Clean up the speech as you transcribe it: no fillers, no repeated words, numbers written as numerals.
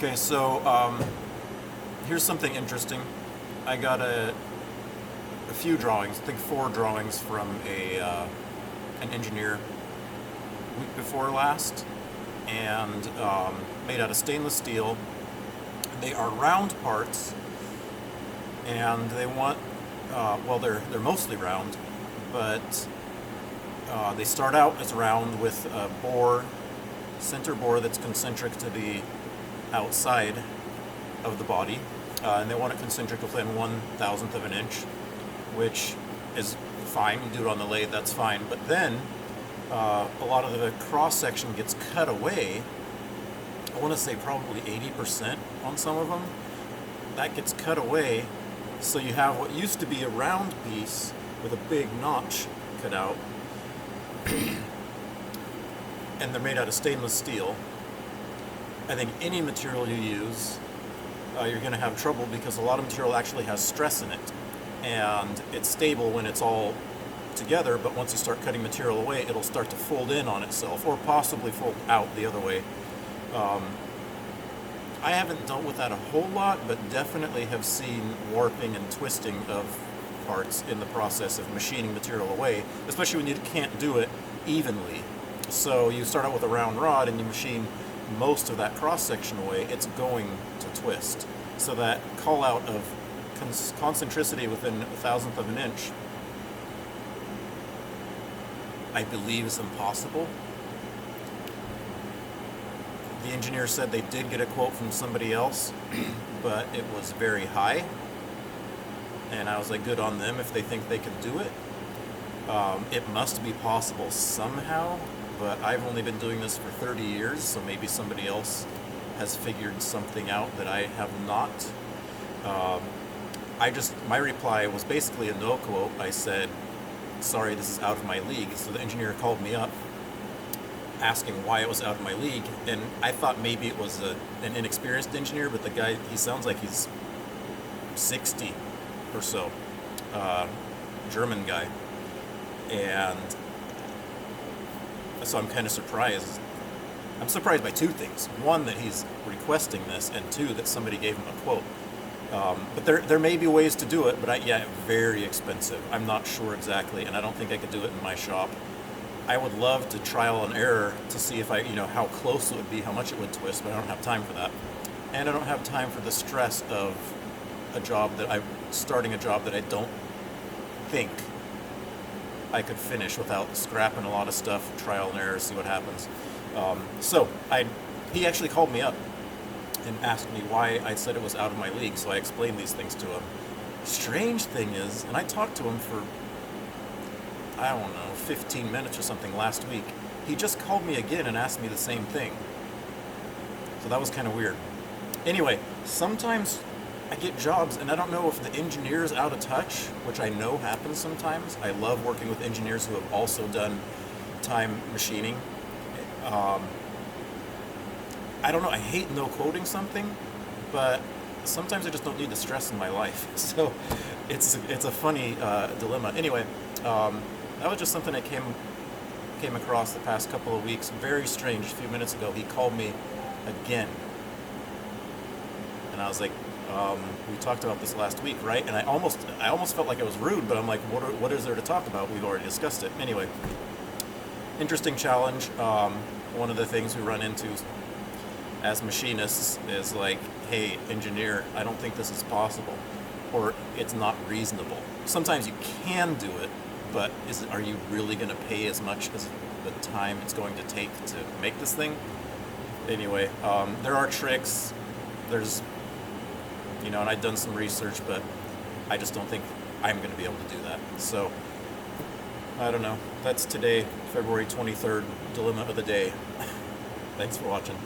Okay, so here's something interesting. I got a few drawings, I think 4 drawings from an engineer week before last, and made out of stainless steel. They are round parts, and they want they're mostly round, but they start out as round with a center bore that's concentric to the outside of the body, and they want it concentric within 1/1000th of an inch, which is fine. You do it on the lathe, that's fine. But then a lot of the cross section gets cut away. I want to say probably 80% on some of them. That gets cut away, so you have what used to be a round piece with a big notch cut out, and they're made out of stainless steel. I think any material you use, you're going to have trouble because a lot of material actually has stress in it, and it's stable when it's all together, but once you start cutting material away, it'll start to fold in on itself, or possibly fold out the other way. I haven't dealt with that a whole lot, but definitely have seen warping and twisting of parts in the process of machining material away, especially when you can't do it evenly. So you start out with a round rod and you machine most of that cross section away, it's going to twist. So that call out of concentricity within 1/1000th of an inch, I believe, is impossible. The engineer said they did get a quote from somebody else, but it was very high. And I was like, good on them if they think they can do it. It must be possible somehow, but I've only been doing this for 30 years, so maybe somebody else has figured something out that I have not. My reply was basically a no quote. I said, sorry, this is out of my league. So the engineer called me up asking why it was out of my league, and I thought maybe it was an inexperienced engineer, but the guy, he sounds like he's 60 or so, German guy, and so I'm kind of surprised. I'm surprised by 2 things. One, that he's requesting this, and 2, that somebody gave him a quote. But there may be ways to do it, but very expensive. I'm not sure exactly, and I don't think I could do it in my shop. I would love to trial and error to see if how close it would be, how much it would twist, but I don't have time for that. And I don't have time for the stress of starting a job that I don't think I could finish without scrapping a lot of stuff, trial and error, see what happens. He actually called me up and asked me why I said it was out of my league, so I explained these things to him. Strange thing is, and I talked to him for, I don't know, 15 minutes or something last week. He just called me again and asked me the same thing. So that was kind of weird. Anyway, sometimes I get jobs and I don't know if the engineer's out of touch, which I know happens sometimes. I love working with engineers who have also done time machining. I don't know, I hate no quoting something, but sometimes I just don't need the stress in my life. So it's a funny dilemma. Anyway, that was just something I came across the past couple of weeks. Very strange. A few minutes ago, he called me again, and I was like, "We talked about this last week, right?" And I almost felt like I was rude, but I'm like, "What is there to talk about? We've already discussed it." Anyway, interesting challenge. One of the things we run into as machinists is like, "Hey, engineer, I don't think this is possible, or it's not reasonable." Sometimes you can do it, but are you really going to pay as much as the time it's going to take to make this thing? Anyway, there are tricks. There's, and I've done some research, but I just don't think I'm going to be able to do that. So, I don't know. That's today, February 23rd, dilemma of the day. Thanks for watching.